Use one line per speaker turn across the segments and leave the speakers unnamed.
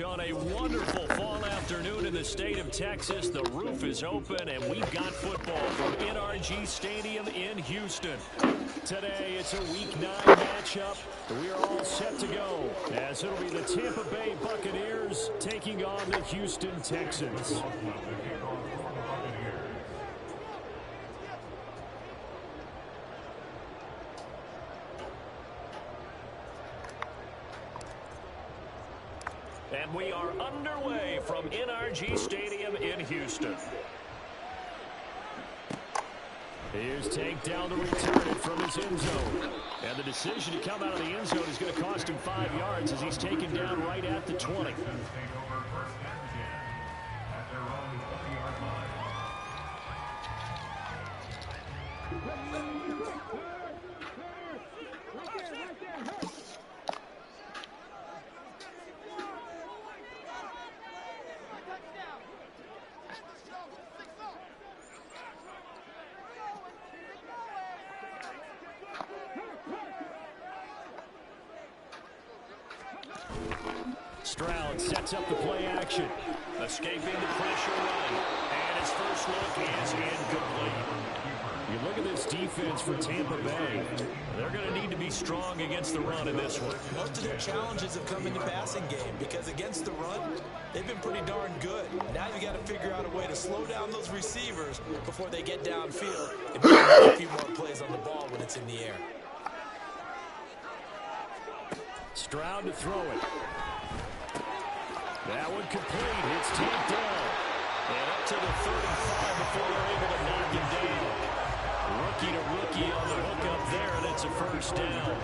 On a wonderful fall afternoon in the state of Texas, the roof is open, and we've got football from NRG Stadium in Houston. Today, it's a Week 9 matchup. We are all set to go, as it'll be the Tampa Bay Buccaneers taking on the Houston Texans. And we are underway from NRG Stadium in Houston. Here's Tank down to return it from his end zone. And the decision to come out of the end zone is going to cost him 5 yards as he's taken down right at the 20. Stroud sets up the play action. Escaping the pressure run. And his first look is incomplete. You look at this defense for Tampa Bay. They're going to need to be strong against the run in this one.
Most of their challenges have come in the passing game because against the run, they've been pretty darn good. Now you got to figure out a way to slow down those receivers before they get downfield and make a few more plays on the ball when it's in the air.
Stroud to throw it. That one complete. It's tapped down. And up to the 35 before they're able to knock him down. Rookie to rookie on the hook up there, and it's a first down.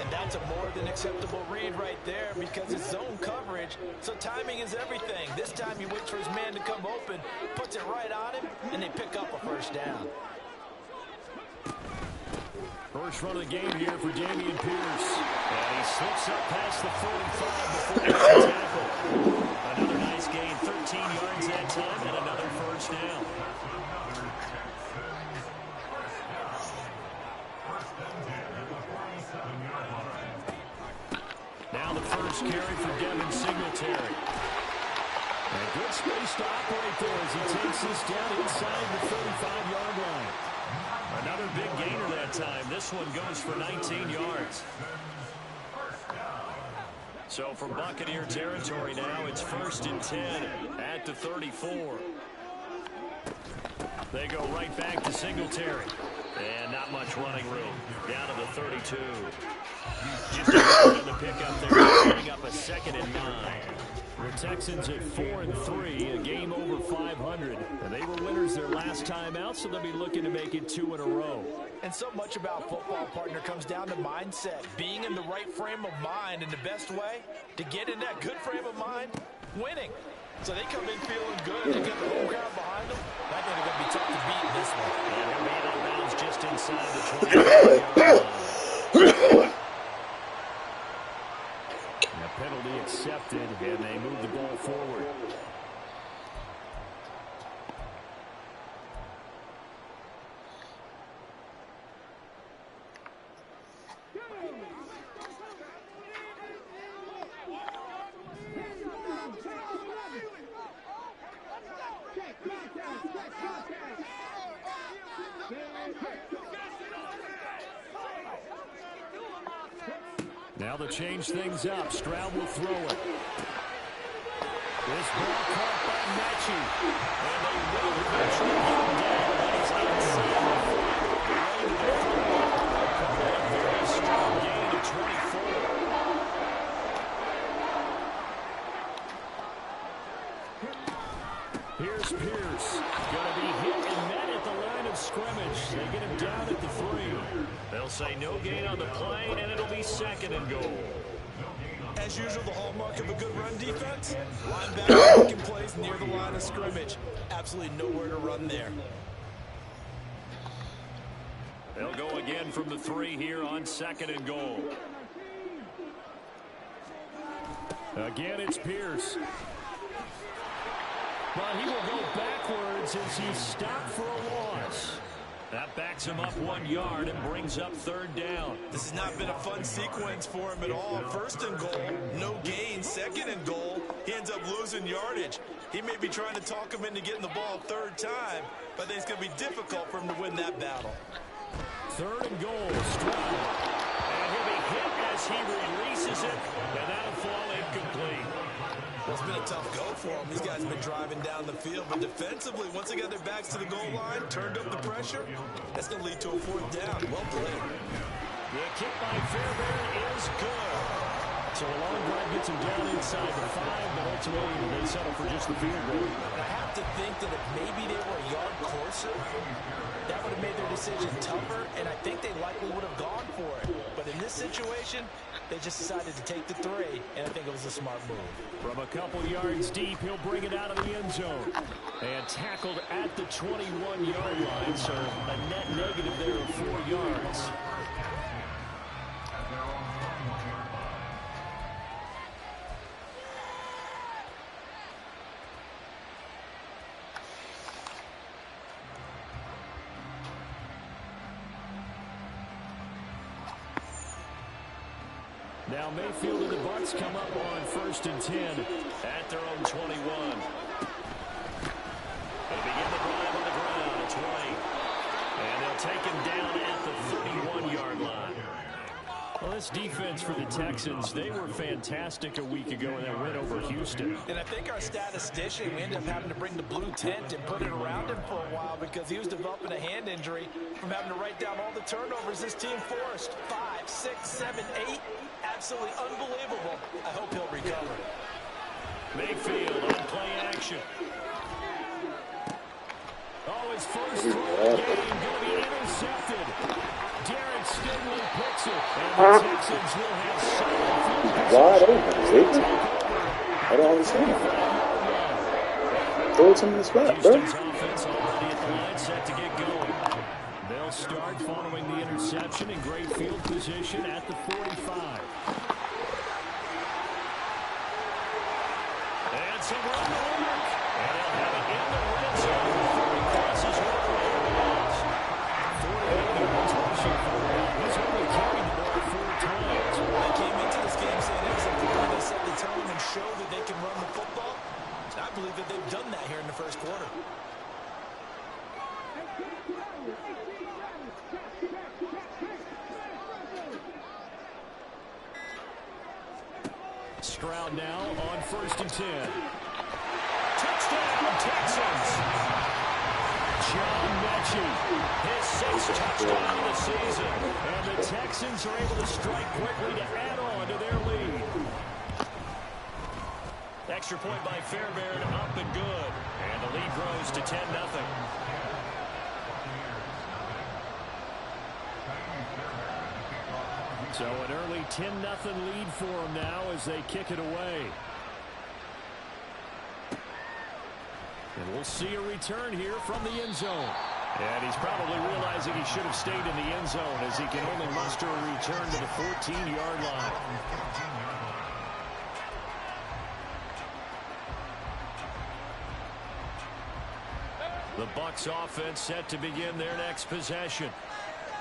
And that's a more than acceptable read right there because it's zone coverage, so timing is everything. This time he waits for his man to come open, puts it right on him, and they pick up a first down.
First run of the game here for Dameon Pierce. And he slips up past the 45 before the tackle. Another nice gain, 13 yards that time, and another first down. Now the first carry for Devin Singletary. And good space to operate there as he takes this down inside the 35-yard line. Another big gainer that time. This one goes for 19 yards. So from Buccaneer territory now, it's 1st and 10 at the 34. They go right back to Singletary. And not much running room. Down to the 32. Just on the pickup there, setting up a 2nd and 9. The Texans at 4-3, a game over 500. And they were winners their last time out, so they'll be looking to make it 2 in a row.
And so much about football, partner, comes down to mindset. Being in the right frame of mind, and the best way to get in that good frame of mind, winning. So they come in feeling good. They got the home crowd behind them. I think they're going to be tough to beat in this one.
And they're made out of bounds just inside the 20. Penalty accepted, and they move the ball forward. Now to change things up, Stroud will throw it. This ball caught by Mechie. And they will eventually get him down. He's outside the 40. A very strong gain to 24. Here's Pierce. Going to be hit and met at the line of scrimmage. They get him down at the 3. They'll say no gain on the play, and it'll be 2nd and goal.
As usual, the hallmark of a good run defense, linebacker making plays near the line of scrimmage. Absolutely nowhere to run there.
They'll go again from the 3 here on 2nd and goal. Again, it's Pierce. But he will go backwards as he's stopped for a loss. That backs backs him up 1 yard and brings up 3rd down.
This has not been a fun sequence for him at all. 1st and goal, no gain. 2nd and goal, he ends up losing yardage. He may be trying to talk him into getting the ball 3rd time, but I think it's going to be difficult for him to win that battle.
3rd and goal, Stroud. And he'll be hit as he releases it, and that'll fall incomplete.
Well, it's been a tough go for him. These guys have been driving down the field, but defensively, once they got their backs to the goal line, turned up the pressure, that's going to lead to a 4th down. Well played.
The kick by Fairbairn is good. So a long drive gets him down inside the 5, but ultimately they settle for just the field goal.
I have to think that if maybe they were a yard closer, that would have made their decision tougher, and I think they likely would have gone for it. But in this situation, they just decided to take the 3, and I think it was a smart move.
From a couple yards deep, he'll bring it out of the end zone. And tackled at the 21-yard line, so a net negative there of 4 yards. Now Mayfield and the Bucs come up on 1st and 10 at their own 21. They begin the drive on the ground. It's White. And they'll take him down at the 31-yard line. Well, this defense for the Texans, they were fantastic a week ago in that win over Houston.
And I think our statistician, we ended up having to bring the blue tent and put it around him for a while because he was developing a hand injury from having to write down all the turnovers this team forced. 5, 6, 7, 8. Absolutely unbelievable. I hope he'll recover.
Mayfield on play action. Oh, his first throw of the game going to be intercepted. Derek Stingley picks it, and the Texans will have solid
wide open, see? I don't understand. Throw it to me in the spot, bro.
Houston's offense already at the line, set to get going. They'll start following the interception in great field position at the 45. And some run work. And they'll have it in the red zone before he crosses right around the bounds. 48 yards rushing for him. He's only carried the ball 4 times.
They came into this game saying it was important they set the tone and show that they can run the football. I believe that they've done that here in the 1st quarter.
Stroud now on 1st and 10. Touchdown, Texans! John Mechie, his 6th touchdown of the season. And the Texans are able to strike quickly to add on to their lead. Extra point by Fairbairn, up and good. And the lead grows to 10-0. So an early 10-0 lead for them now as they kick it away. And we'll see a return here from the end zone. And he's probably realizing he should have stayed in the end zone as he can only muster a return to the 14-yard line. The Bucs offense set to begin their next possession.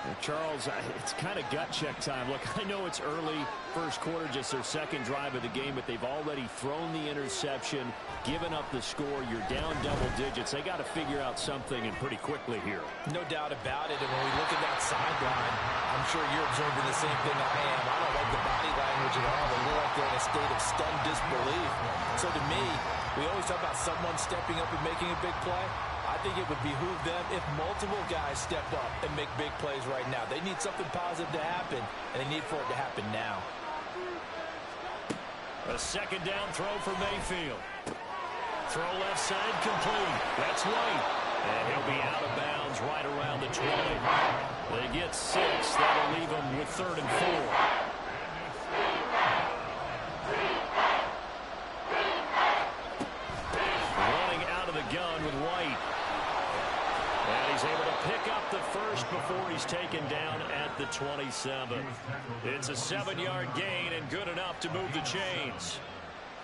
And Charles, it's kind of gut check time. Look, I know it's early, 1st quarter, just their 2nd drive of the game, but they've already thrown the interception, given up the score. You're down double digits. They got to figure out something, and pretty quickly here.
No doubt about it. And when we look at that sideline, I'm sure you're observing the same thing I am. I don't like the body language at all. They look like they're in a state of stunned disbelief. So to me, we always talk about someone stepping up and making a big play. I think it would behoove them if multiple guys step up and make big plays right now. They need something positive to happen, and they need for it to happen now.
A 2nd down throw for Mayfield. Throw left side complete. That's White. And he'll be out of bounds right around the 20. They get 6. That'll leave them with 3rd and 4. Gun with White. And he's able to pick up the 1st before he's taken down at the 27. It's a 7-yard gain and good enough to move the chains.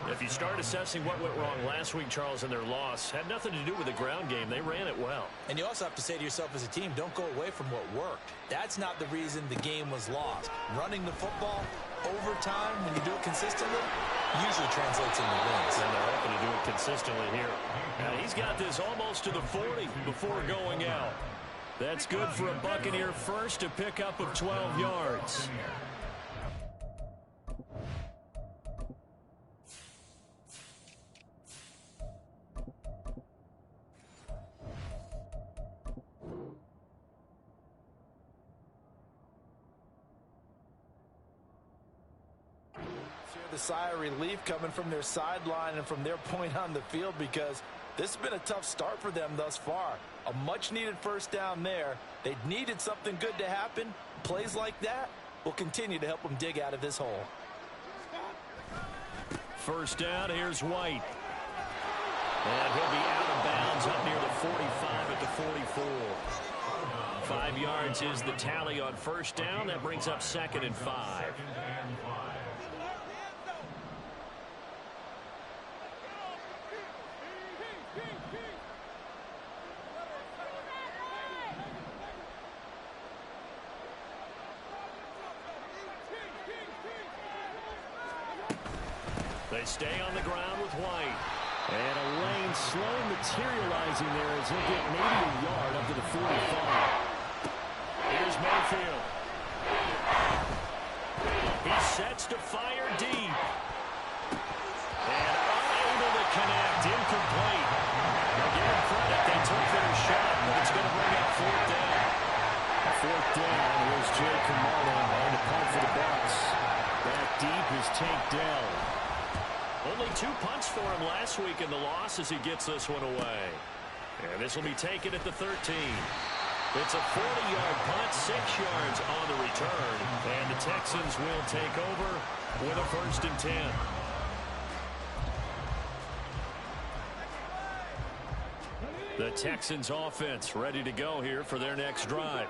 If you start assessing what went wrong last week, Charles, in their loss, had nothing to do with the ground game. They ran it well.
And you also have to say to yourself as a team, don't go away from what worked. That's not the reason the game was lost. Running the football overtime, when you do it consistently, usually translates into wins.
And they're hoping to do it consistently here. Now, he's got this almost to the 40 before going out. That's good for a Buccaneer first, a pickup of 12 yards.
The sigh of relief coming from their sideline and from their point on the field, because this has been a tough start for them thus far. A much-needed first down there. They needed something good to happen. Plays like that will continue to help them dig out of this hole.
First down, here's White. And he'll be out of bounds up near the 45 at the 44. 5 yards is the tally on first down. That brings up 2nd and 5. They stay on the ground with White. And a lane slow materializing there as he'll get maybe a yard up to the 45. Here's Mayfield. He sets to fire deep. And unable to connect. Incomplete. Now give him credit. They took their shot, but it's going to bring up 4th down. 4th down. Here's Jay Kamara on the punt for the Bucs. Back deep is Tank Dell. Only 2 punts for him last week in the loss as he gets this one away. And this will be taken at the 13. It's a 40-yard punt, 6 yards on the return. And the Texans will take over with a 1st and 10. The Texans offense ready to go here for their next drive.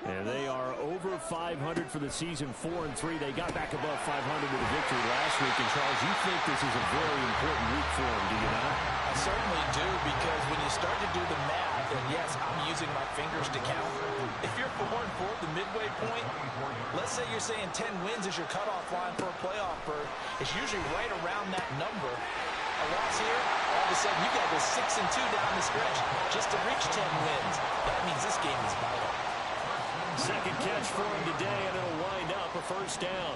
And they are over 500 for the season, 4-3. They got back above 500 with a victory last week. And, Charles, you think this is a very important week for them, do you not?
I certainly do, because when you start to do the math, and yes, I'm using my fingers to count. If you're 4-4 at the midway point, let's say you're saying 10 wins is your cutoff line for a playoff berth. It's usually right around that number. A loss here, all of a sudden you got to go 6-2 down the stretch just to reach 10 wins. That means this game is vital.
Second catch for him today, and it'll wind up a 1st down.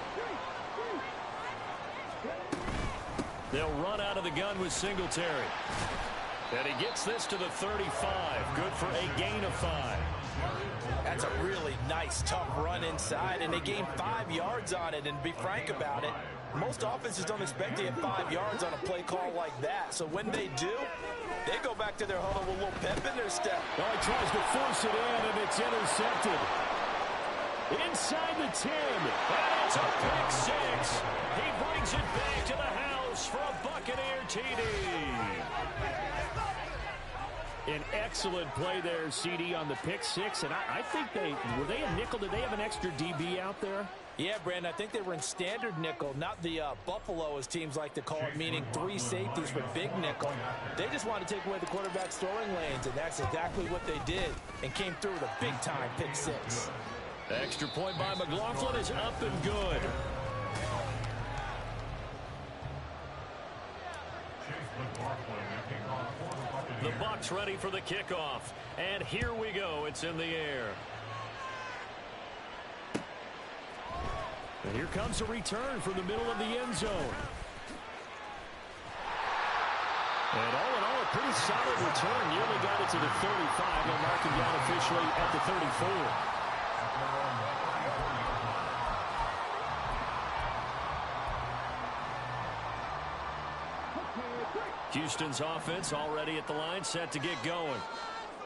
They'll run out of the gun with Singletary. And he gets this to the 35. Good for a gain of 5.
That's a really nice, tough run inside, and they gained 5 yards on it. And to be frank about it, most offenses don't expect to get 5 yards on a play call like that. So when they do, they go back to their huddle with a little pep in their step.
Oh, he tries to force it in, and it's intercepted. Inside the 10. And it's a pick 6. He brings it back to the house for a Buccaneer TD. An excellent play there, CD, on the pick 6. And I think were they a nickel? Did they have an extra DB out there?
Yeah, Brandon, I think they were in standard nickel, not the Buffalo, as teams like to call it, meaning 3 safeties for big nickel. They just wanted to take away the quarterback's throwing lanes, and that's exactly what they did, and came through with a big-time pick 6.
Extra point by McLaughlin is up and good. The Bucs ready for the kickoff. And here we go. It's in the air. And here comes a return from the middle of the end zone. And all in all, a pretty solid return. Nearly got it to the 35. They'll mark him down officially at the 34. Houston's offense already at the line, set to get going.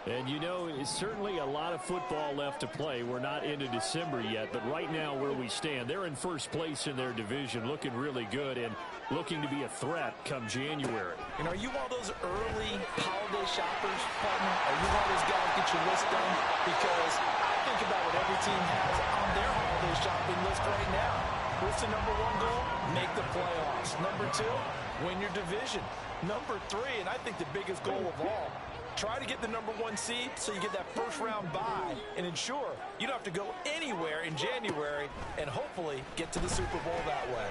And, you know, it's certainly a lot of football left to play. We're not into December yet, but right now where we stand, they're in first place in their division, looking really good and looking to be a threat come January.
And are you one of those early holiday shoppers, partner? Are you one of those guys get your list done? Because I think about what every team has on their holiday shopping list right now. What's the number 1 goal? Make the playoffs. Number 2, win your division. Number 3, and I think the biggest goal of all, try to get the number 1 seed so you get that first-round bye and ensure you don't have to go anywhere in January and hopefully get to the Super Bowl that way.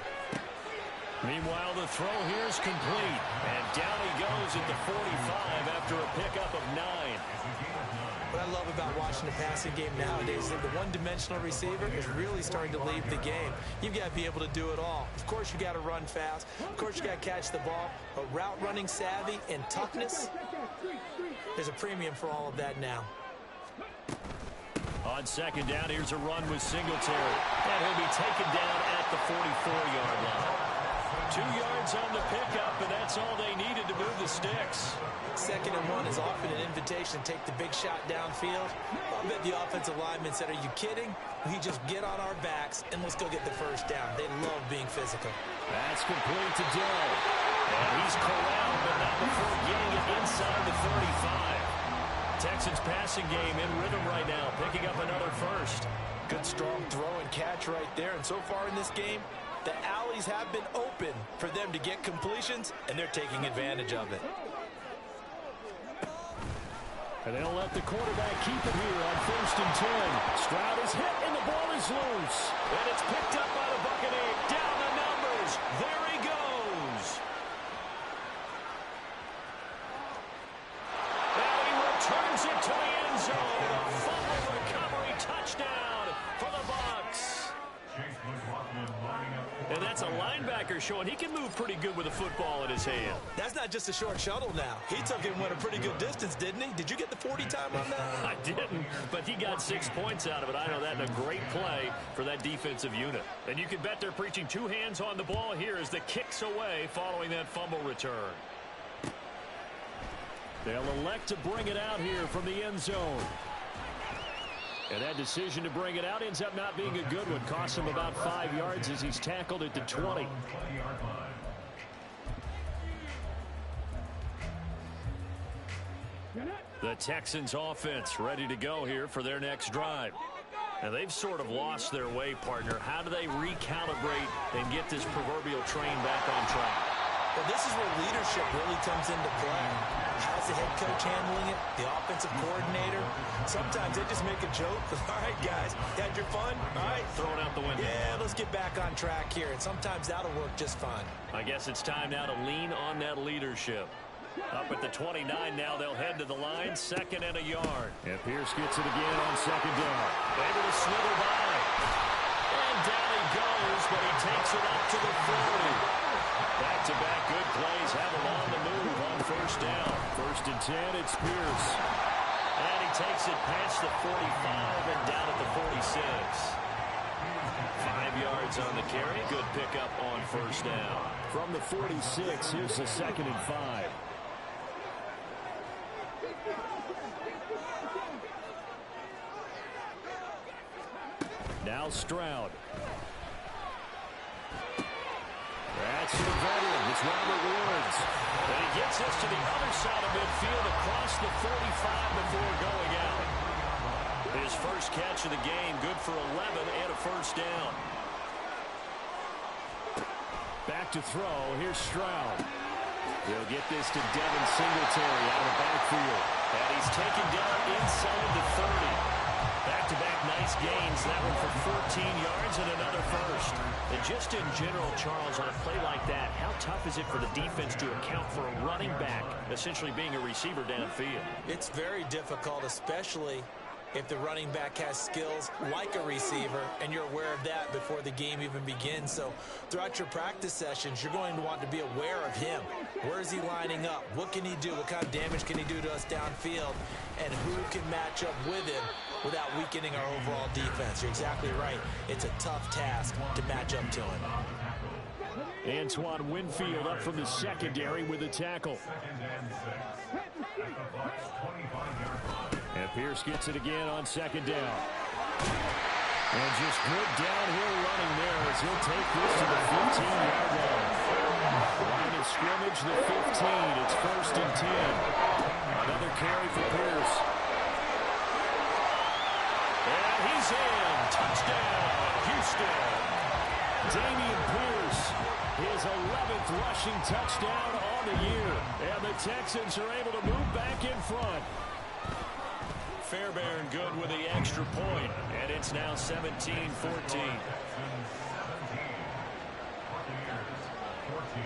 Meanwhile, the throw here is complete, and down he goes at the 45 after a pickup of 9.
What I love about watching the passing game nowadays is that the one-dimensional receiver is really starting to leave the game. You've got to be able to do it all. Of course, you got to run fast. Of course, you got to catch the ball. But route running savvy and toughness, there's a premium for all of that now.
On second down, here's a run with Singletary. And he'll be taken down at the 44-yard line. 2 yards on the pickup, and that's all they needed to move the sticks.
2nd and 1 is often an invitation to take the big shot downfield. I bet the offensive linemen said, "Are you kidding? We just get on our backs and let's go get the first down." They love being physical.
That's complete to Dell. And he's corralled, but not before getting it inside the 35. Texans passing game in rhythm right now, picking up another first.
Good strong throw and catch right there. And so far in this game, the alleys have been open for them to get completions, and they're taking advantage of it.
And they'll let the quarterback keep it here on 1st and 10. Stroud is hit, and the ball is loose. And it's picked up by the Buccaneers. Down the numbers. There he goes. And he returns it to the end zone. A fumble recovery touchdown for the Bucs. And that's a linebacker showing he can move pretty good with a football in his hand.
That's not just a short shuttle now. He took it and went a pretty good distance, didn't he? Did you get the 40 time on that?
I didn't, but he got 6 points out of it. I know that in a great play for that defensive unit. And you can bet they're preaching 2 hands on the ball here as the kick's away following that fumble return. They'll elect to bring it out here from the end zone. And that decision to bring it out ends up not being a good one. Costs him about 5 yards as he's tackled at the 20. The Texans offense ready to go here for their next drive. And they've sort of lost their way, partner. How do they recalibrate and get this proverbial train back on track?
Well, this is where leadership really comes into play. How's the head coach handling it? The offensive coordinator? Sometimes they just make a joke. All right, guys, had your fun? All right.
Throw it out the window.
Yeah, let's get back on track here. And sometimes that'll work just fine.
I guess it's time now to lean on that leadership. Up at the 29 now, they'll head to the line, 2nd and a yard. And Pierce gets it again on 2nd down. Able to slither by. And down he goes, but he takes it up to the 40. Back-to-back good plays have him on the move on 1st down. 1st and 10, it's Pierce. And he takes it past the 45 and down at the 46. 5 yards on the carry. Good pickup on 1st down. From the 46, here's the 2nd and 5. Now Stroud. That's the veteran. It's Robert Woods. And he gets us to the other side of midfield across the 45 before going out. His first catch of the game, good for 11 and a 1st down. Back to throw. Here's Stroud. He'll get this to Devin Singletary out of the backfield. And he's taken down inside the 30. Back-to-back nice gains. That one for 14 yards and another first. And just in general, Charles, on a play like that, how tough is it for the defense to account for a running back essentially being a receiver downfield?
It's very difficult, especially if the running back has skills like a receiver, and you're aware of that before the game even begins. So throughout your practice sessions, you're going to want to be aware of him. Where is he lining up? What can he do? What kind of damage can he do to us downfield? And who can match up with him without weakening our overall defense? You're exactly right. It's a tough task to match up to him.
Antoine Winfield up from the secondary with the tackle. And Pierce gets it again on 2nd down. And just good downhill running there as he'll take this to the 15-yard line. Line of scrimmage, the 15. It's 1st and 10. Another carry for Pierce. And he's in. Touchdown, Houston. Dameon Pierce, his 11th rushing touchdown on the year. And the Texans are able to move back in front. Fairbairn good with the extra point, and it's now 17-14.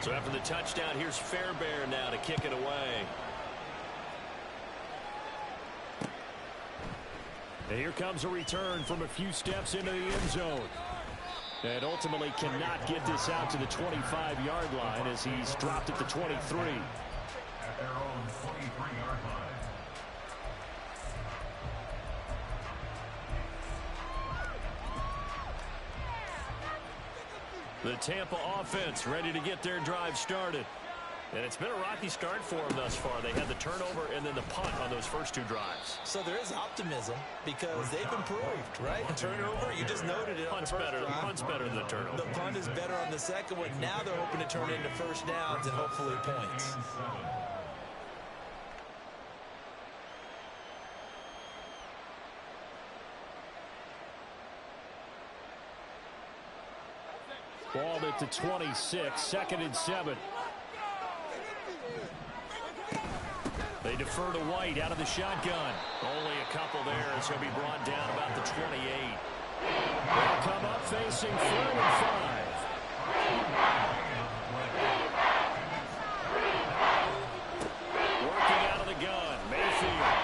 So after the touchdown, here's Fairbairn now to kick it away. And here comes a return from a few steps into the end zone. And ultimately cannot get this out to the 25-yard line as he's dropped at the 23.
At their own 23-yard line.
The Tampa offense ready to get their drive started. And it's been a rocky start for them thus far. They had the turnover and then the punt on those first two drives.
So there is optimism because they've improved, right? Turnover, you just noted it.
Punt's better. The punt's better than the turnover.
The punt is better on the second one. Now they're hoping to turn it into first downs and hopefully points.
Ball at the 26, 2nd and 7. They defer to White out of the shotgun. Only a couple there as he'll be brought down about the 28. They'll come up facing 3rd and 5. Working out of the gun, Mayfield.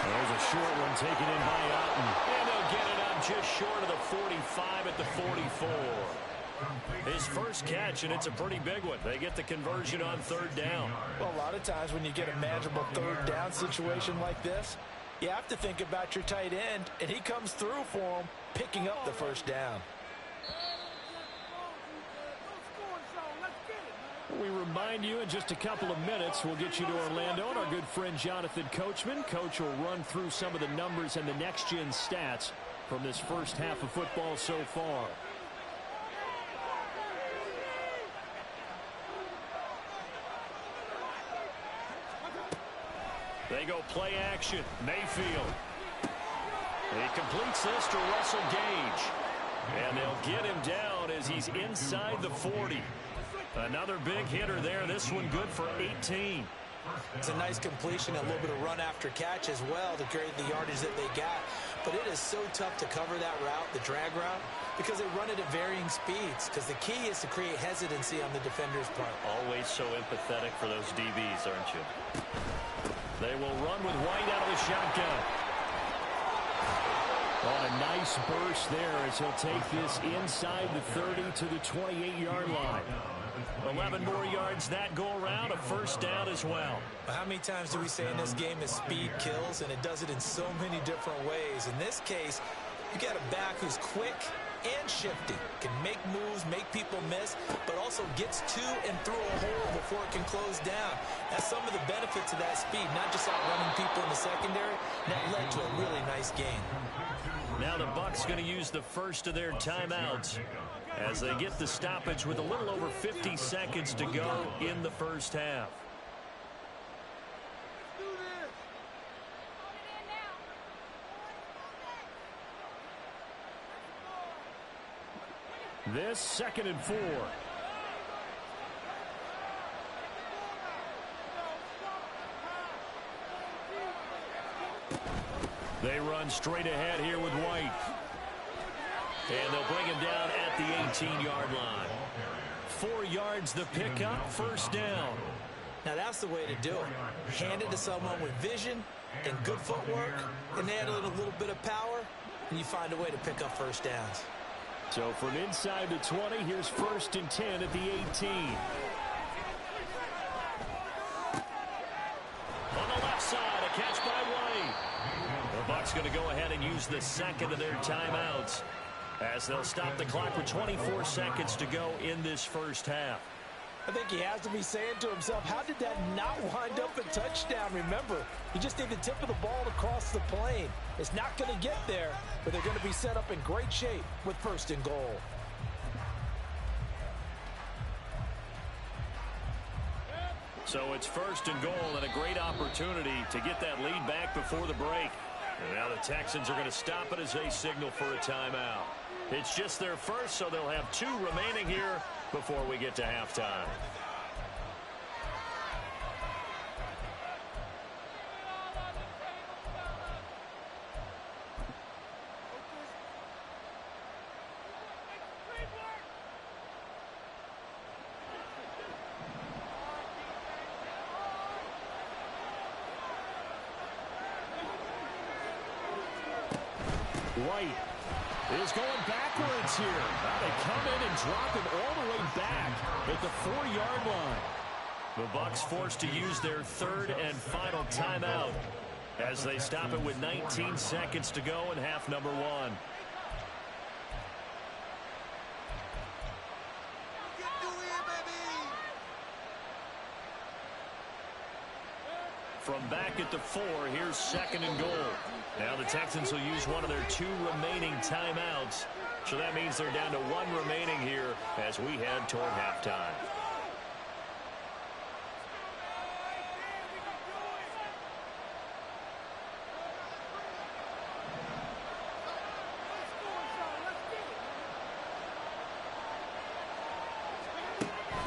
There's a short one taken in by Otten. And they'll get it up just short of the 45 at the 44. His first catch, and it's a pretty big one. They get the conversion on 3rd down.
Well, a lot of times when you get a manageable 3rd down situation like this, you have to think about your tight end, and he comes through for him, picking up the first down.
We remind you in just a couple of minutes, we'll get you to Orlando and our good friend Jonathan Coachman. Coach will run through some of the numbers and the next-gen stats from this first half of football so far. They go play action. Mayfield. He completes this to Russell Gage. And they'll get him down as he's inside the 40. Another big hitter there. This one good for 18.
It's a nice completion, a little bit of run after catch as well to create the yardage that they got. But it is so tough to cover that route, the drag route, because they run it at varying speeds. Because the key is to create hesitancy on the defender's part.
Always so empathetic for those DBs, aren't you? They will run with White out of the shotgun. On a nice burst there as he'll take this inside the 30 to the 28-yard line. 11 more yards that go around, a first down as well.
How many times do we say in this game that speed kills, and it does it in so many different ways? In this case, you got a back who's quick and shifty, can make moves, make people miss, but also gets to and through a hole before it can close down. That's some of the benefits of that speed, not just outrunning people in the secondary. And that led to a really nice game.
Now the Bucs going to use the first of their timeouts as they get the stoppage with a little over 50 seconds to go in the first half. This 2nd and 4. They run straight ahead here with White. And they'll bring him down at the 18-yard line. 4 yards the pickup, first down.
Now that's the way to do it. Hand it to someone with vision and good footwork, and add a little bit of power, and you find a way to pick up first downs.
So from inside the 20, here's 1st and 10 at the 18. On the left side, a catch by White. The Bucs going to go ahead and use the second of their timeouts as they'll stop the clock with 24 seconds to go in this first half.
I think he has to be saying to himself, how did that not wind up a touchdown? Remember, you just need the tip of the ball to cross the plane. It's not going to get there, but they're going to be set up in great shape with 1st and goal.
So it's 1st and goal and a great opportunity to get that lead back before the break. And now the Texans are going to stop it as they signal for a timeout. It's just their first, so they'll have 2 remaining here before we get to halftime. White is going backwards here. Now they come in and drop him all the way back at the 4-yard line. The Bucs forced to use their 3rd and final timeout as they stop it with 19 seconds to go in half number 1. From back at the 4, here's 2nd and goal. Now the Texans will use one of their 2 remaining timeouts. So that means they're down to 1 remaining here as we head toward halftime.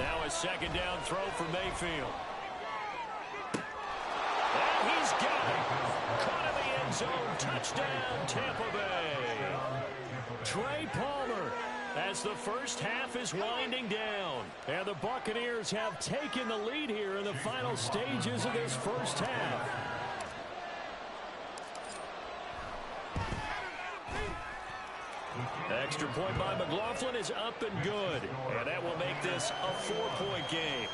Now a 2nd down throw for Mayfield. And he's got it. Caught in the end zone. Touchdown, Tampa Bay. Trey Palmer as the first half is winding down. And the Buccaneers have taken the lead here in the final stages of this first half. Extra point by McLaughlin is up and good. And that will make this a 4-point game.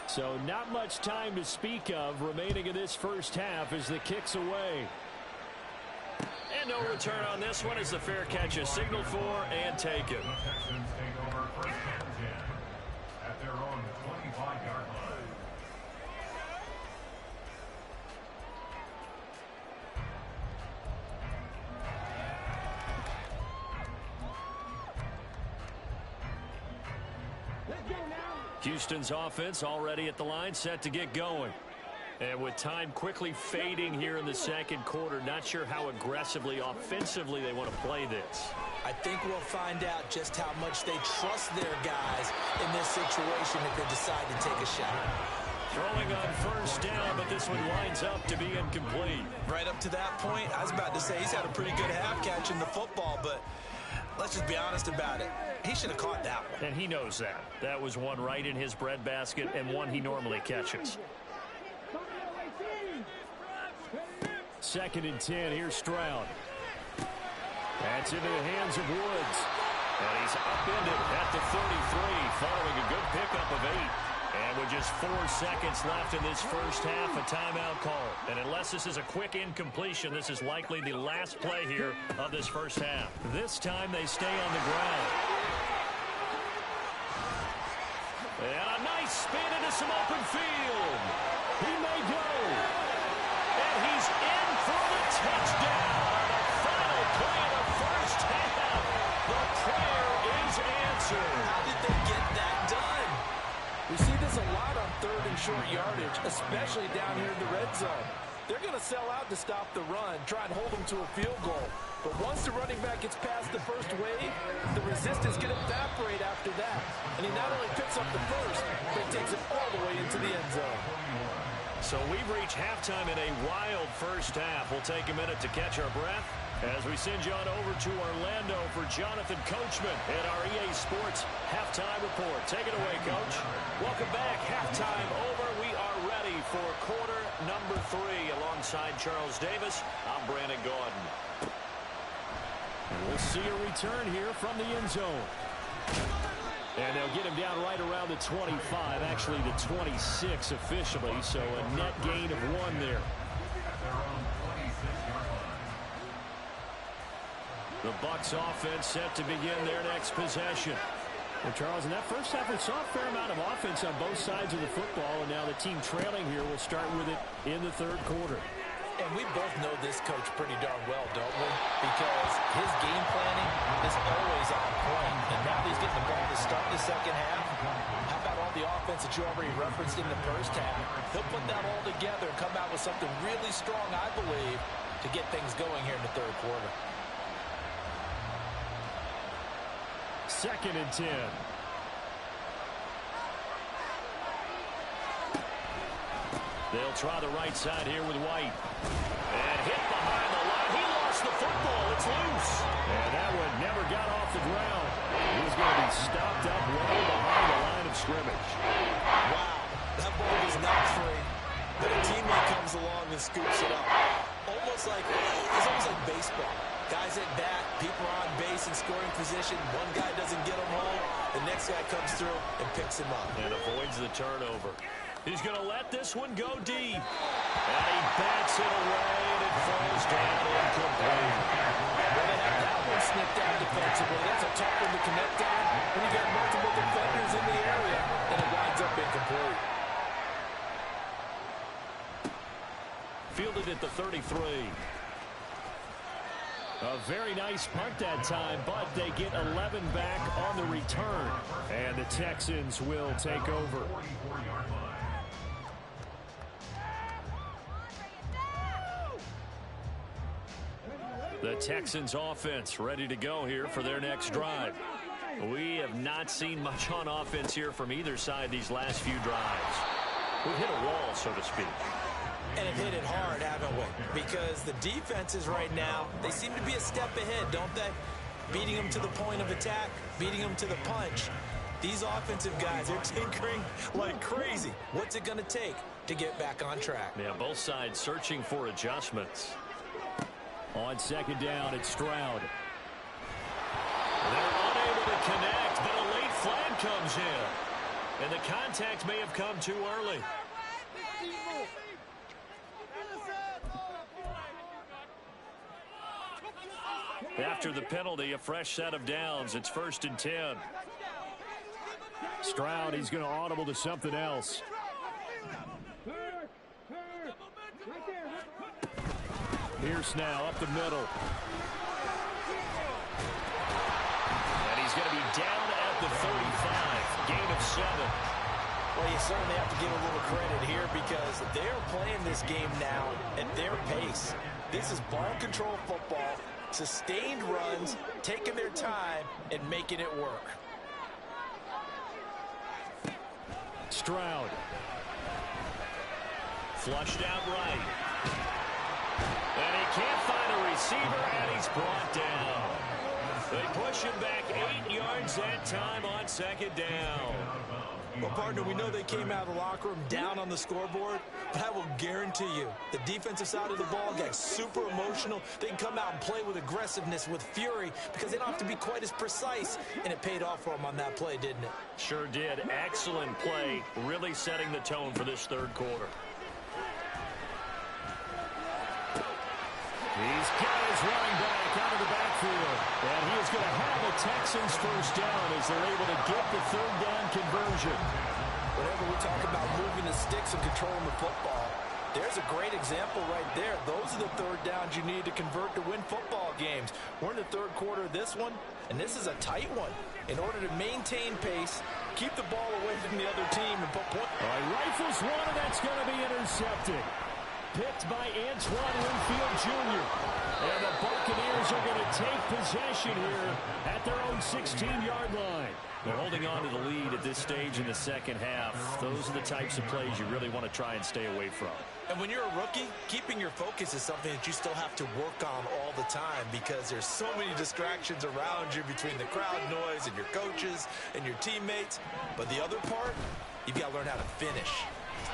So not much time to speak of remaining in this first half as the kick's away. And no return on this one as the fair catch is signaled for and taken.
Texans take over first and 10 at their own 25-yard line.
Houston's offense already at the line, set to get going. And with time quickly fading here in the second quarter, not sure how aggressively, offensively they want to play this.
I think we'll find out just how much they trust their guys in this situation if they decide to take a shot.
Throwing on first down, but this one winds up to be incomplete.
Right up to that point, I was about to say he's had a pretty good half catching the football, but let's just be honest about it. He should have caught that one.
And he knows that. That was one right in his breadbasket and one he normally catches. 2nd and 10. Here's Stroud. That's into the hands of Woods. And he's upended at the 33 following a good pickup of 8. And with just 4 seconds left in this first half, a timeout call. And unless this is a quick incompletion, this is likely the last play here of this first half. This time they stay on the ground. And a nice spin into some open field. He may go. And he's in for the touchdown. The final play of the first half. The prayer is answered.
How did they get that done?
We see this a lot on 3rd and short yardage, especially down here in the red zone. They're going to sell out to stop the run, try and hold them to a field goal. But once the running back gets past the first wave, the resistance can evaporate after that. And he not only picks up the first, but takes it all the way into the end zone.
So we've reached halftime in a wild first half. We'll take a minute to catch our breath as we send you on over to Orlando for Jonathan Coachman at our EA Sports Halftime Report. Take it away, Coach. Welcome back. Halftime over. We are ready for quarter number 3. Alongside Charles Davis, I'm Brandon Gaudin. We'll see a return here from the end zone. And they'll get him down right around the 25, actually the 26 officially, so a net gain of 1 there. The Bucs offense set to begin their next possession. Well, Charles, in that first half, we saw a fair amount of offense on both sides of the football, and now the team trailing here will start with it in the 3rd quarter.
And we both know this coach pretty darn well, don't we? Because his game planning
is always on point. And now he's getting the ball to start the second half. How about all the offense that you already referenced in the first half? He'll put that all together and come out with something really strong, I believe, to get things going here in the third quarter.
2nd and 10. They'll try the right side here with White. And hit behind the line. He lost the football. It's loose. And that one never got off the ground. He's going to be stopped up well behind the line of scrimmage.
Wow, that ball was not free. But a teammate comes along and scoops it up. It's almost like baseball. Guys at bat, people are on base in scoring position. One guy doesn't get him home. The next guy comes through and picks him up.
And avoids the turnover. He's going to let this one go deep. And he bats it away, and it falls down incomplete.
Well, they have that one snipped out defensively. That's a tough one to connect on when you got multiple defenders in the area, and it winds up incomplete.
Fielded at the 33. A very nice punt that time, but they get 11 back on the return. And the Texans will take over. The Texans offense ready to go here for their next drive. We have not seen much on offense here from either side these last few drives. We've hit a wall, so to speak.
And have hit it hard, haven't we? Because the defenses right now, they seem to be a step ahead, don't they? Beating them to the point of attack, beating them to the punch. These offensive guys, they're tinkering like crazy. What's it going to take to get back on track?
Yeah, both sides searching for adjustments. On 2nd down, it's Stroud. They're unable to connect, but a late flag comes in. And the contact may have come too early. After the penalty, a fresh set of downs. It's 1st and 10. Stroud, he's going to audible to something else. Pierce now up the middle. And he's going to be down at the 35. Gain of 7.
Well, you certainly have to give a little credit here because they're playing this game now at their pace. This is ball control football, sustained runs, taking their time, and making it work.
Stroud. Flushed out right. And he can't find a receiver, and he's brought down. They push him back 8 yards that time on 2nd down.
Well, partner, we know they came out of the locker room down on the scoreboard, but I will guarantee you the defensive side of the ball got super emotional. They can come out and play with aggressiveness, with fury, because they don't have to be quite as precise, and it paid off for them on that play, didn't it?
Sure did. Excellent play, really setting the tone for this 3rd quarter. He's got his running back out of the backfield. And he is going to have the Texans 1st down as they're able to get the 3rd down conversion.
Whenever we talk about moving the sticks and controlling the football, there's a great example right there. Those are the 3rd downs you need to convert to win football games. We're in the 3rd quarter of this one, and this is a tight one. In order to maintain pace, keep the ball away from the other team, and put points.
All right, rifles one, and that's going to be intercepted. Picked by Antoine Winfield Jr. And the Buccaneers are going to take possession here at their own 16-yard line. They're holding on to the lead at this stage in the 2nd half. Those are the types of plays you really want to try and stay away from.
And when you're a rookie, keeping your focus is something that you still have to work on all the time because there's so many distractions around you between the crowd noise and your coaches and your teammates. But the other part, you've got to learn how to finish.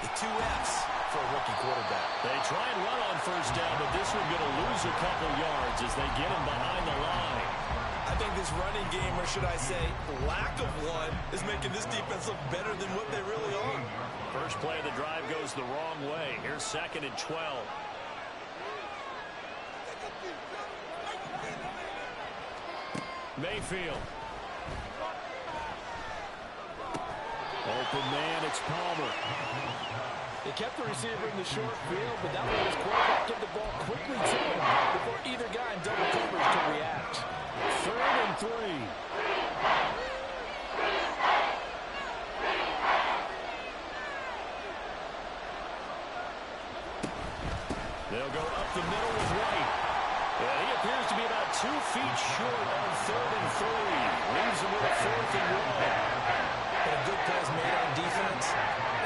The 2 F's for a rookie quarterback.
They try and run on 1st down, but this one's going to lose a couple yards as they get him behind the line.
I think this running game, or should I say lack of one, is making this defense look better than what they really are.
First play of the drive goes the wrong way. Here's 2nd and 12. Mayfield. Open man, it's Palmer.
They kept the receiver in the short field, but that was his quarterback get the ball quickly to him before either guy in double coverage could react.
3rd and and 3. They'll go up the middle with White. And he appears to be about 2 feet short on 3rd and 3. Leaves him with a 4th and 1.
And a good play is made on defense.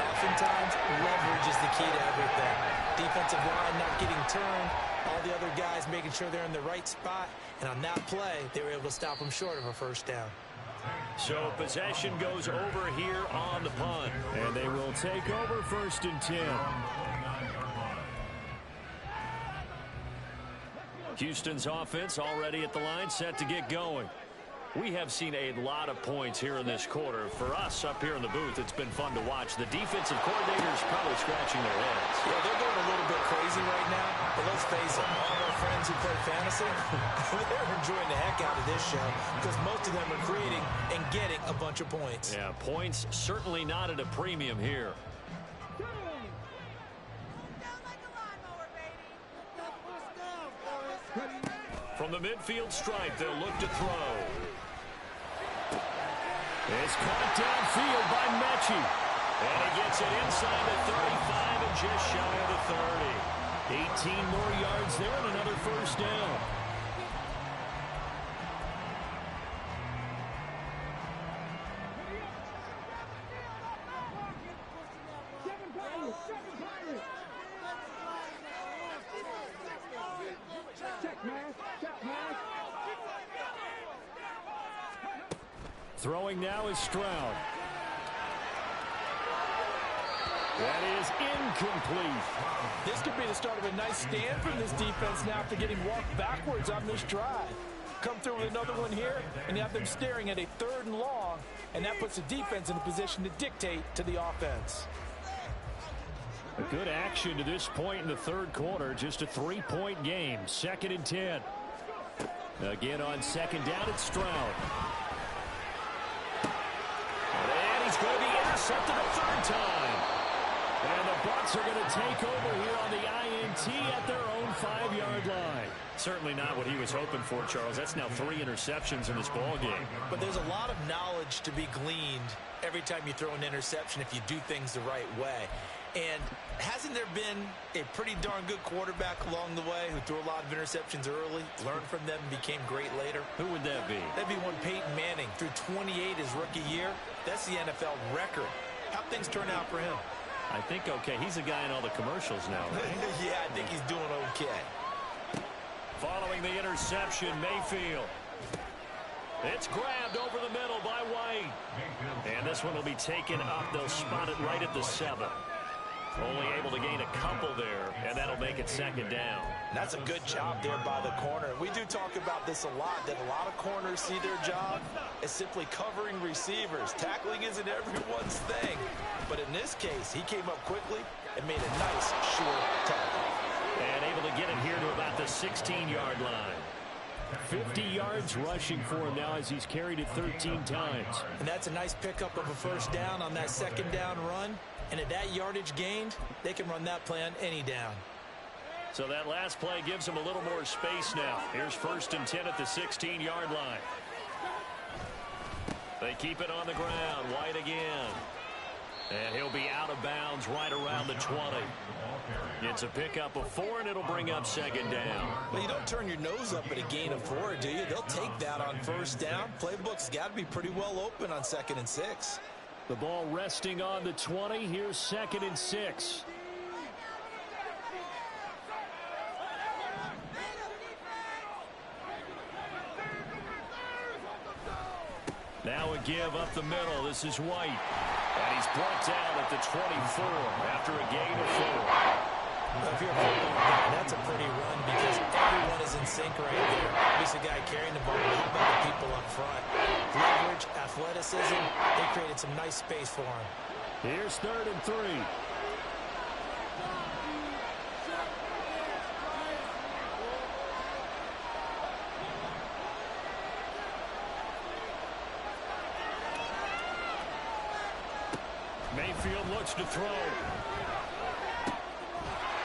Oftentimes, leverage is the key to everything. Defensive line not getting turned. All the other guys making sure they're in the right spot. And on that play, they were able to stop them short of a first down.
So possession goes over here on the punt. And they will take over 1st and 10. Houston's offense already at the line, set to get going. We have seen a lot of points here in this quarter. For us up here in the booth, it's been fun to watch. The defensive coordinators probably scratching their heads.
Yeah, they're going a little bit crazy right now. But let's face it, all of our friends who play fantasy, they're enjoying the heck out of this show because most of them are creating and getting a bunch of points.
Yeah, points certainly not at a premium here. From the midfield stripe, they'll look to throw. It's caught downfield by Mechie. And he gets it inside the 35 and just shy of the 30. 18 more yards there and another first down. Throwing now is Stroud. That is incomplete.
This could be the start of a nice stand from this defense now after getting walked backwards on this drive. Come through with another one here, and you have them staring at a 3rd and long, and that puts the defense in a position to dictate to the offense.
A good action to this point in the 3rd quarter. Just a 3-point game. 2nd and 10. Again on 2nd down, it's Stroud. And he's going to be intercepted a 3rd time. And the Bucs are going to take over here on the INT at their own 5-yard line. Certainly not what he was hoping for, Charles. That's now 3 interceptions in this ball game.
But there's a lot of knowledge to be gleaned every time you throw an interception if you do things the right way. And hasn't there been a pretty darn good quarterback along the way who threw a lot of interceptions early, learned from them, and became great later?
Who would that be?
That'd be one Peyton Manning. Threw 28 his rookie year. That's the NFL record. How'd things turn out for him?
I think okay. He's a guy in all the commercials now, right?
Yeah, I think he's doing okay.
Following the interception, Mayfield. It's grabbed over the middle by White. And this one will be taken up. They'll spot it right at the 7. Only able to gain a couple there, and that'll make it 2nd down.
That's a good job there by the corner. We do talk about this a lot, that a lot of corners see their job as simply covering receivers. Tackling isn't everyone's thing. But in this case, he came up quickly and made a nice, short tackle.
And able to get it here to about the 16-yard line. 50 yards rushing for him now as he's carried it 13 times.
And that's a nice pickup of a first down on that 2nd down run. And at that yardage gained, they can run that play on any down.
So that last play gives him a little more space now. Here's 1st and 10 at the 16-yard line. They keep it on the ground. White again. And he'll be out of bounds right around the 20. It's a pickup of 4, and it'll bring up 2nd down.
Well, you don't turn your nose up at a gain of 4, do you? They'll take that on first down. Playbook's got to be pretty well open on 2nd and 6.
The ball resting on the 20. Here's 2nd and 6. Now a give up the middle. This is White. And he's brought down at the 24 after a gain of 4.
Well, if you're a football guy, that's a pretty run because everyone is in sync right there. There's a guy carrying the ball. How about the people up front? Leverage, athleticism. They created some nice space for him.
Here's 3rd and 3. Mayfield looks to throw.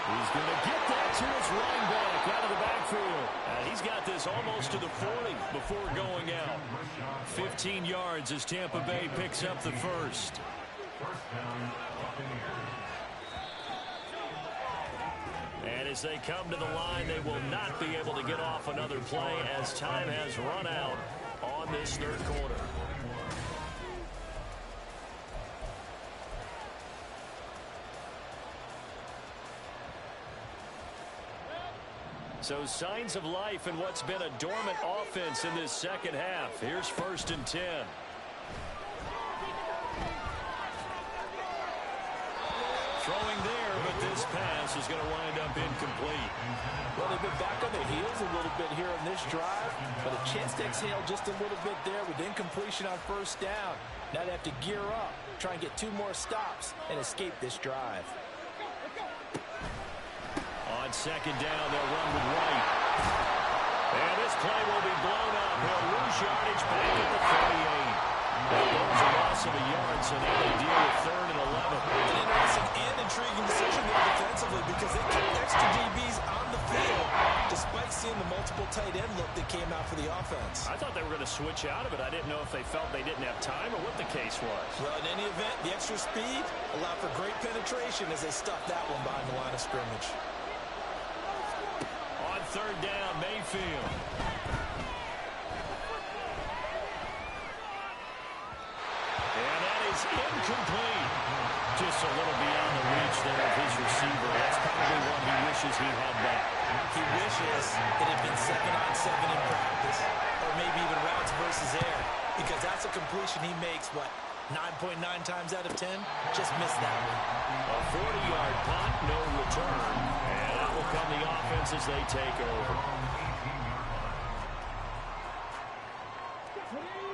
He's going to get that to his running back out of the backfield. He's got this almost to the 40 before going out. 15 yards as Tampa Bay picks up the first. And as they come to the line, they will not be able to get off another play as time has run out on this third quarter. So signs of life in what's been a dormant offense in this second half. Here's 1st and 10. Throwing there, but this pass is going to wind up incomplete.
Well, they've been back on their heels a little bit here on this drive, but a chance to exhale just a little bit there with incompletion on 1st down. Now they have to gear up, try and get 2 more stops, and escape this drive.
On 2nd down, they'll run with Wright. And this play will be blown up. He'll lose yardage back at the 38. That was a loss of a yard, so now they deal with 3rd and 11.
An interesting and intriguing decision there defensively because they kept extra DBs on the field despite seeing the multiple tight end look that came out for the offense.
I thought they were going to switch out of it. I didn't know if they felt they didn't have time or what the case was.
Well, in any event, the extra speed allowed for great penetration as they stuffed that one behind the line of scrimmage.
On 3rd down, Mayfield. And that is incomplete. Just a little beyond the reach there of his receiver. That's probably one he wishes he had back.
He wishes it had been 7-on-7 in practice, or maybe even routes versus air, because that's a completion he makes, what, 9.9 times out of 10? Just missed that one.
A 40-yard punt, no return. And out will come the offense as they take over.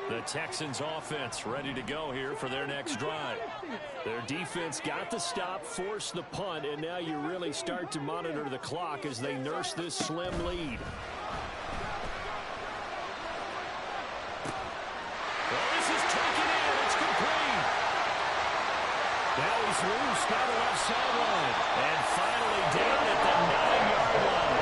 The Texans offense ready to go here for their next drive. Their defense got the stop, forced the punt, and now you really start to monitor the clock as they nurse this slim lead. Well, this is taken in. It's complete. Now he's loose down the left sideline. And finally down at the 9-yard line.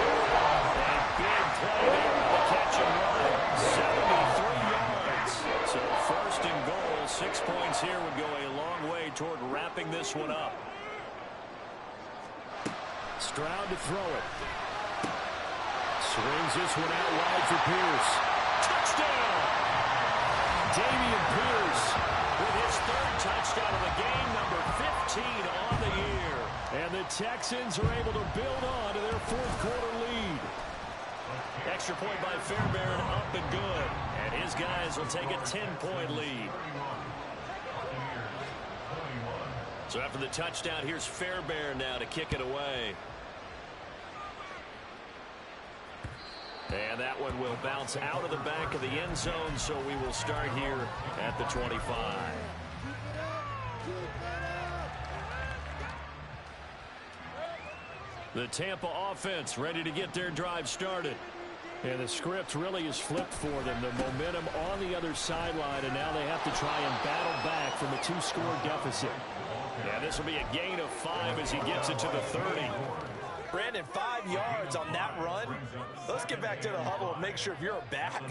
A big play there on the catch and run. 73 yards. So 1st and goal, 6 points here would go a long way toward wrapping this one up. Stroud to throw it. Swings this one out wide for Pierce. Touchdown! Dameon Pierce with his 3rd touchdown of the game, number 15 on the year. And the Texans are able to build on to their 4th quarter lead. Extra point by Fairbairn, up and good. And his guys will take a 10-point lead. So after the touchdown, here's Fairbairn now to kick it away. And that one will bounce out of the back of the end zone, so we will start here at the 25. The Tampa offense ready to get their drive started. And the script really is flipped for them. The momentum on the other sideline, and now they have to try and battle back from a 2-score deficit. Yeah, this will be a gain of 5 as he gets it to the 30.
Brandon, 5 yards on that run. Let's get back to the huddle and make sure if you're a back,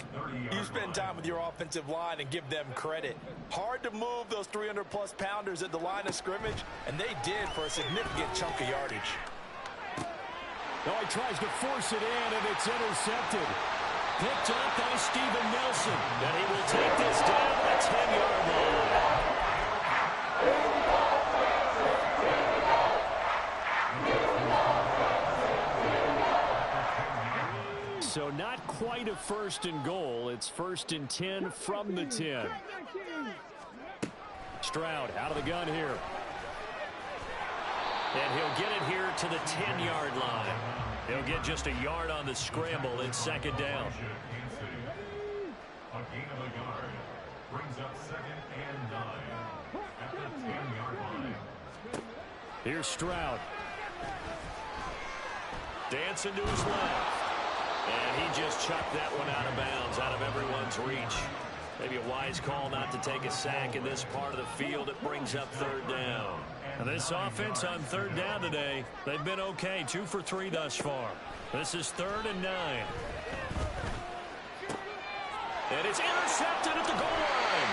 you spend time with your offensive line and give them credit. Hard to move those 300-plus pounders at the line of scrimmage, and they did for a significant chunk of yardage.
Oh, he tries to force it in, and it's intercepted. Picked up by Steven Nelson. And he will take this down to the 10-yard line. So not quite a 1st and goal. It's 1st and 10 from the 10. Stroud out of the gun here. And he'll get it here to the 10-yard line. He'll get just a yard on the scramble in 2nd down.
A gain of a yard brings up 2nd and 9 at the 10-yard line.
Here's Stroud. Dancing to his left. And he just chucked that one out of bounds, out of everyone's reach. Maybe a wise call not to take a sack in this part of the field. It brings up 3rd down. This offense on third down today, they've been okay, 2 for 3 thus far. This is 3rd and 9. And it's intercepted at the goal line.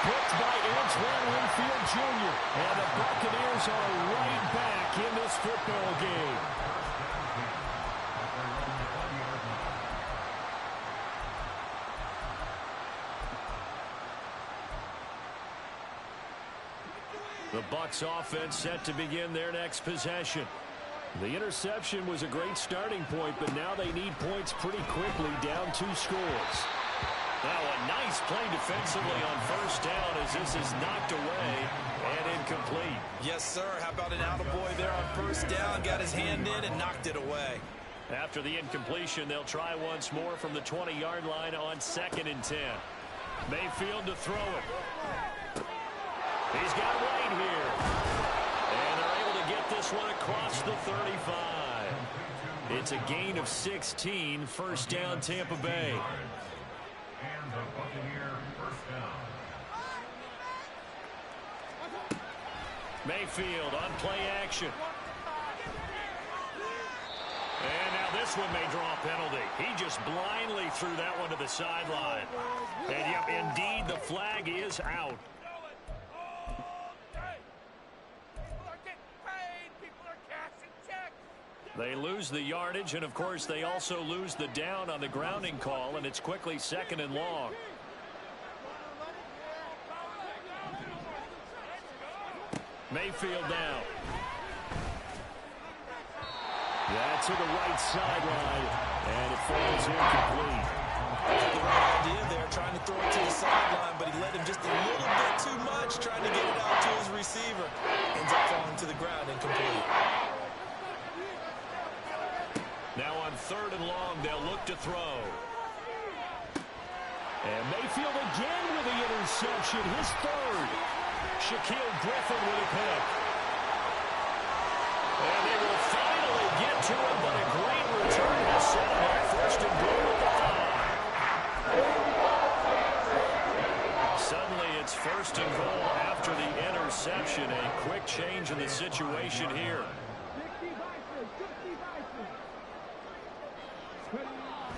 Picked by Antoine Winfield Jr. And the Buccaneers are right back in this football game. The Bucs offense set to begin their next possession. The interception was a great starting point, but now they need points pretty quickly, down 2 scores. Now a nice play defensively on first down as this is knocked away and incomplete.
Yes, sir. How about an attaboy there on first down? Got his hand in and knocked it away.
After the incompletion, they'll try once more from the 20-yard line on 2nd and 10. Mayfield to throw it. He's got White here. And they're able to get this one across the 35. It's a gain of 16, first down Tampa Bay.
And the Buccaneer first down.
Mayfield on play action. And now this one may draw a penalty. He just blindly threw that one to the sideline. And yep, indeed, the flag is out. They lose the yardage, and of course they also lose the down on the grounding call, and it's quickly 2nd and long. Mayfield now. Yeah, to the right sideline, and it falls incomplete.
The right idea there, trying to throw it to the sideline, but he led him just a little bit too much, trying to get it out to his receiver. Ends up falling to the ground incomplete.
Now on 3rd and long, they'll look to throw. And Mayfield again with the interception, his 3rd. Shaquille Griffin with a pick. And they will finally get to it, but a great return has set him up 1st and goal at the 5. Suddenly it's 1st and goal after the interception. A quick change in the situation here.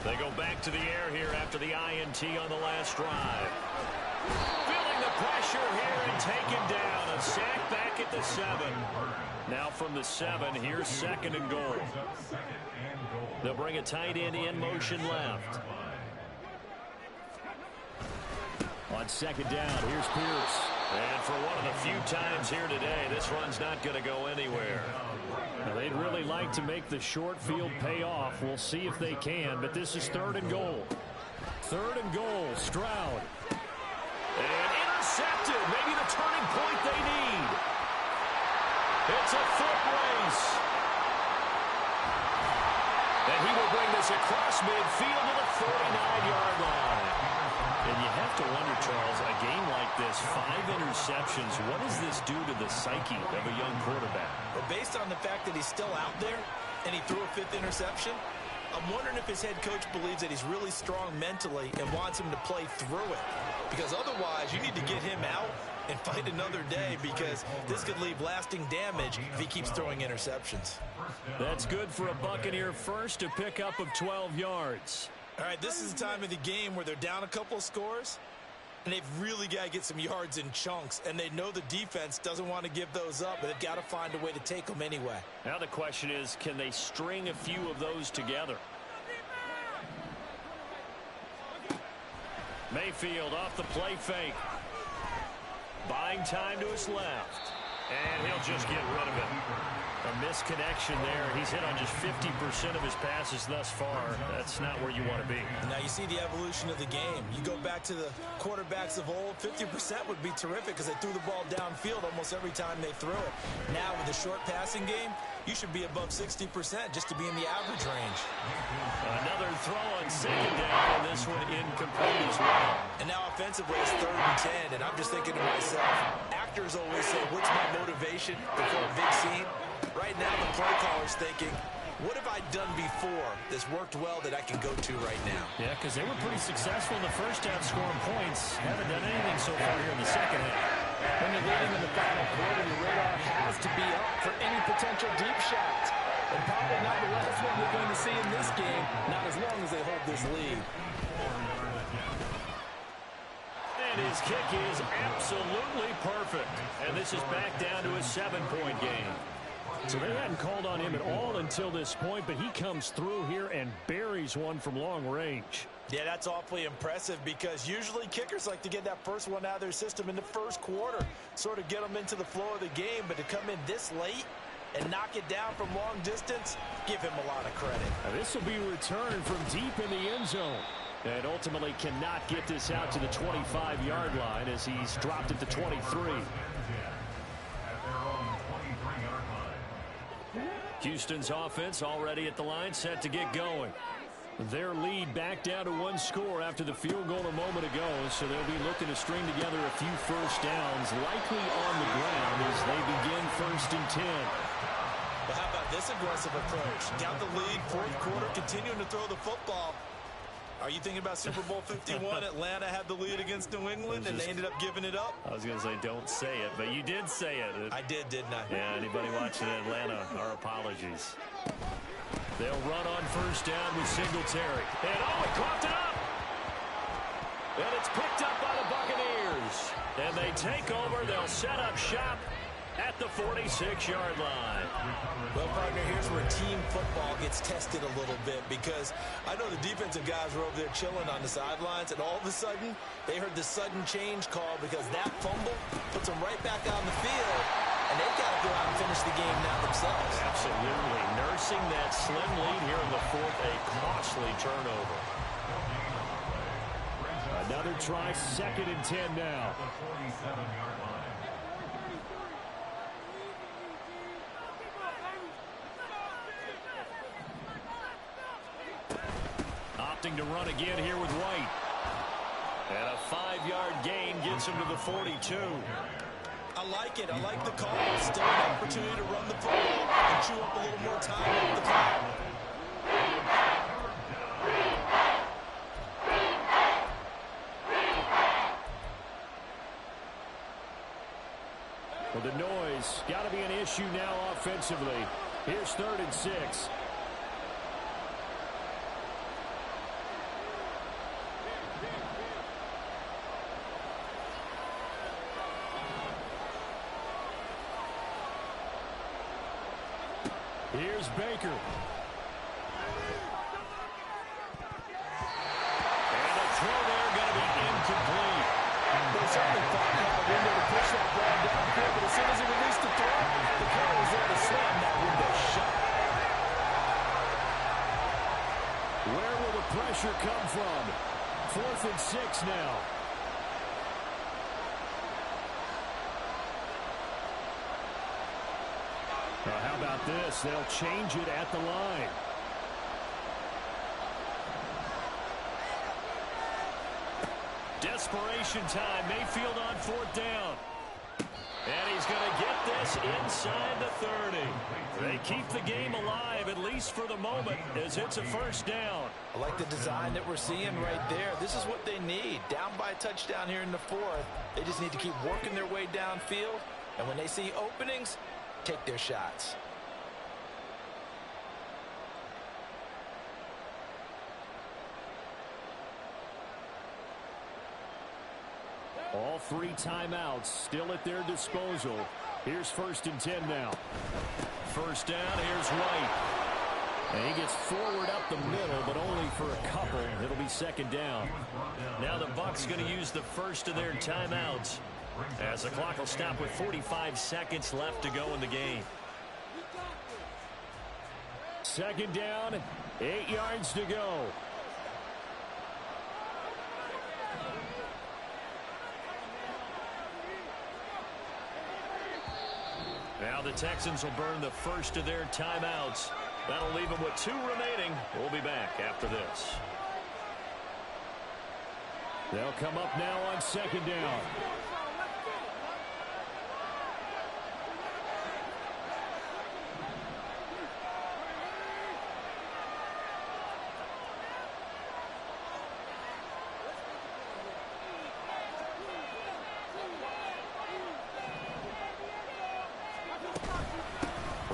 They go back to the air here after the INT on the last drive. Feeling the pressure here and taken down. A sack back at the 7. Now from the 7, here's 2nd and goal. They'll bring a tight end in motion left. On 2nd down, here's Pierce. And for one of the few times here today, this run's not going to go anywhere. Now, they'd really like to make the short field pay off. We'll see if they can, but this is 3rd and goal. 3rd and goal, Stroud. And intercepted, maybe the turning point they need. It's a foot race. And he will bring this across midfield to the 49-yard line. And you have to wonder, Charles, a game like this, 5 interceptions, what does this do to the psyche of a young quarterback?
But based on the fact that he's still out there and he threw a 5th interception, I'm wondering if his head coach believes that he's really strong mentally and wants him to play through it. Because otherwise, you need to get him out and fight another day, because this could leave lasting damage if he keeps throwing interceptions.
That's good for a Buccaneer first, to pick up of 12 yards.
All right, this is the time of the game where they're down a couple of scores, and they've really got to get some yards in chunks, and they know the defense doesn't want to give those up, but they've got to find a way to take them anyway.
Now the question is, can they string a few of those together? Mayfield off the play fake. Buying time to his left. And he'll just get rid of it. A misconnection there. He's hit on just 50% of his passes thus far. That's not where you want to be.
Now you see the evolution of the game. You go back to the quarterbacks of old, 50% would be terrific because they threw the ball downfield almost every time they threw it. Now with the short passing game, you should be above 60% just to be in the average range.
Another throw on 2nd down, and this one incomplete as well.
And now offensively it's 3rd and 10, and I'm just thinking to myself, actors always say, what's my motivation before a big scene? Right now the play caller's thinking, what have I done before that's worked well that I can go to right now?
Yeah, because they were pretty successful in the first half scoring points. Haven't done anything so far here in the second half.
When you're leading in the final quarter, your radar has to be up for any potential deep shots. And probably not the last one we're going to see in this game, not as long as they hold this lead.
And his kick is absolutely perfect. And this is back down to a 7-point game. So they hadn't called on him at all until this point, but he comes through here and buries one from long range.
Yeah, that's awfully impressive because usually kickers like to get that first one out of their system in the first quarter, sort of get them into the flow of the game, but to come in this late and knock it down from long distance, give him a lot of credit.
Now this will be returned from deep in the end zone. And ultimately cannot get this out to the 25-yard line as he's dropped it to 23. Houston's offense already at the line, set to get going. Their lead back down to 1 score after the field goal a moment ago, so they'll be looking to string together a few first downs, likely on the ground as they begin 1st and 10.
But how about this aggressive approach? Got the lead, 4th quarter, continuing to throw the football. Are you thinking about Super Bowl 51? Atlanta had the lead against New England, and they ended up giving it up?
I was going to say, don't say it, but you did say it.
I did, didn't I?
Yeah, anybody watching Atlanta, our apologies. They'll run on 1st down with Singletary. And, he coughed it up! And it's picked up by the Buccaneers. And they take over. They'll set up shop at the 46-yard line.
Well, partner, here's where team football gets tested a little bit because I know the defensive guys were over there chilling on the sidelines, and all of a sudden, they heard the sudden change call because that fumble puts them right back on the field, and they've got to go out and finish the game now themselves.
Absolutely. Nursing that slim lead here in the 4th, a costly turnover. Another try, 2nd and 10 now. Opting to run again here with White. And a 5-yard gain gets him to the 42.
I like it. I like the call. Still an opportunity to run the football and chew up a little more time off the clock.
Well, the noise got to be an issue now offensively. Here's 3rd and 6. Here's Baker. And a throw there going to be incomplete.
They certainly thought they had a window to push that ball downfield, but as soon as he released the throw, the carry was there to slam that window shut.
Where will the pressure come from? 4th and 6 now. How about this? They'll change it at the line. Desperation time. Mayfield on 4th down. And he's going to get this inside the 30. They keep the game alive, at least for the moment, as it's a 1st down.
I like the design that we're seeing right there. This is what they need. Down by a touchdown here in the 4th. They just need to keep working their way downfield. And when they see openings, take their shots.
All 3 timeouts still at their disposal. Here's 1st and 10 now. 1st down, here's White. And he gets forward up the middle, but only for a couple. It'll be 2nd down. Now the Bucs going to use the first of their timeouts, as the clock will stop with 45 seconds left to go in the game. 2nd down, 8 yards to go. Now the Texans will burn the first of their timeouts. That'll leave them with 2 remaining. We'll be back after this. They'll come up now on 2nd down.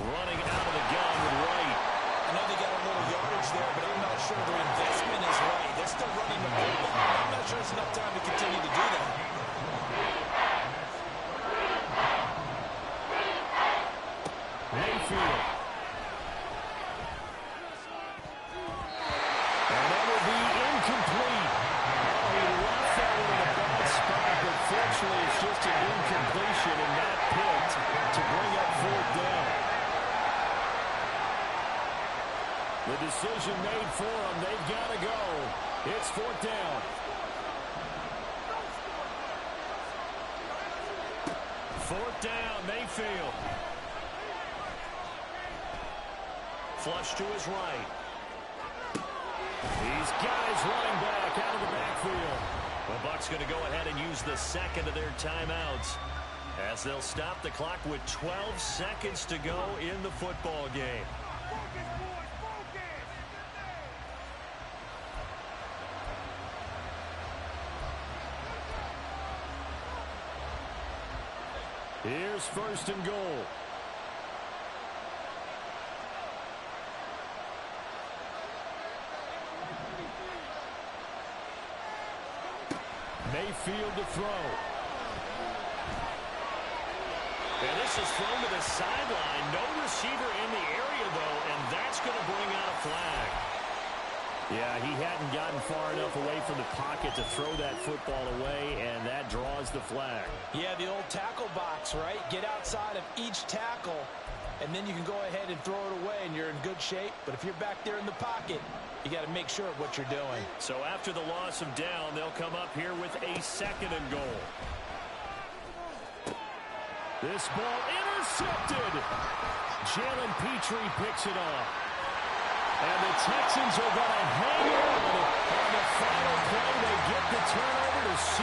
running out of the gun with Wright.
I know they got a little yardage there, but I'm not sure their investment is right. They're still running the ball. I'm not sure it's enough time to continue to do that.
Mayfield. And that will be incomplete. He left that one in a bad spot, but fortunately it's just an incompletion and not picked to bring up fourth down. The decision made for them. They've got to go. It's fourth down. Fourth down, Mayfield. Flush to his right. He's got his running back out of the backfield. The Bucs going to go ahead and use the second of their timeouts as they'll stop the clock with 12 seconds to go in the football game. Here's first and goal. Mayfield to throw. And this is thrown to the sideline. No receiver in the area, though, and that's going to bring out a flag. Yeah, he hadn't gotten far enough away from the pocket to throw that football away, and that draws the flag.
Yeah, the old tackle box, right? Get outside of each tackle, and then you can go ahead and throw it away, and you're in good shape. But if you're back there in the pocket, you got to make sure of what you're doing.
So after the loss of down, they'll come up here with a second and goal. This ball intercepted. Jalen Petrie picks it off. And the Texans are going to hang on the final play. They get the turnover to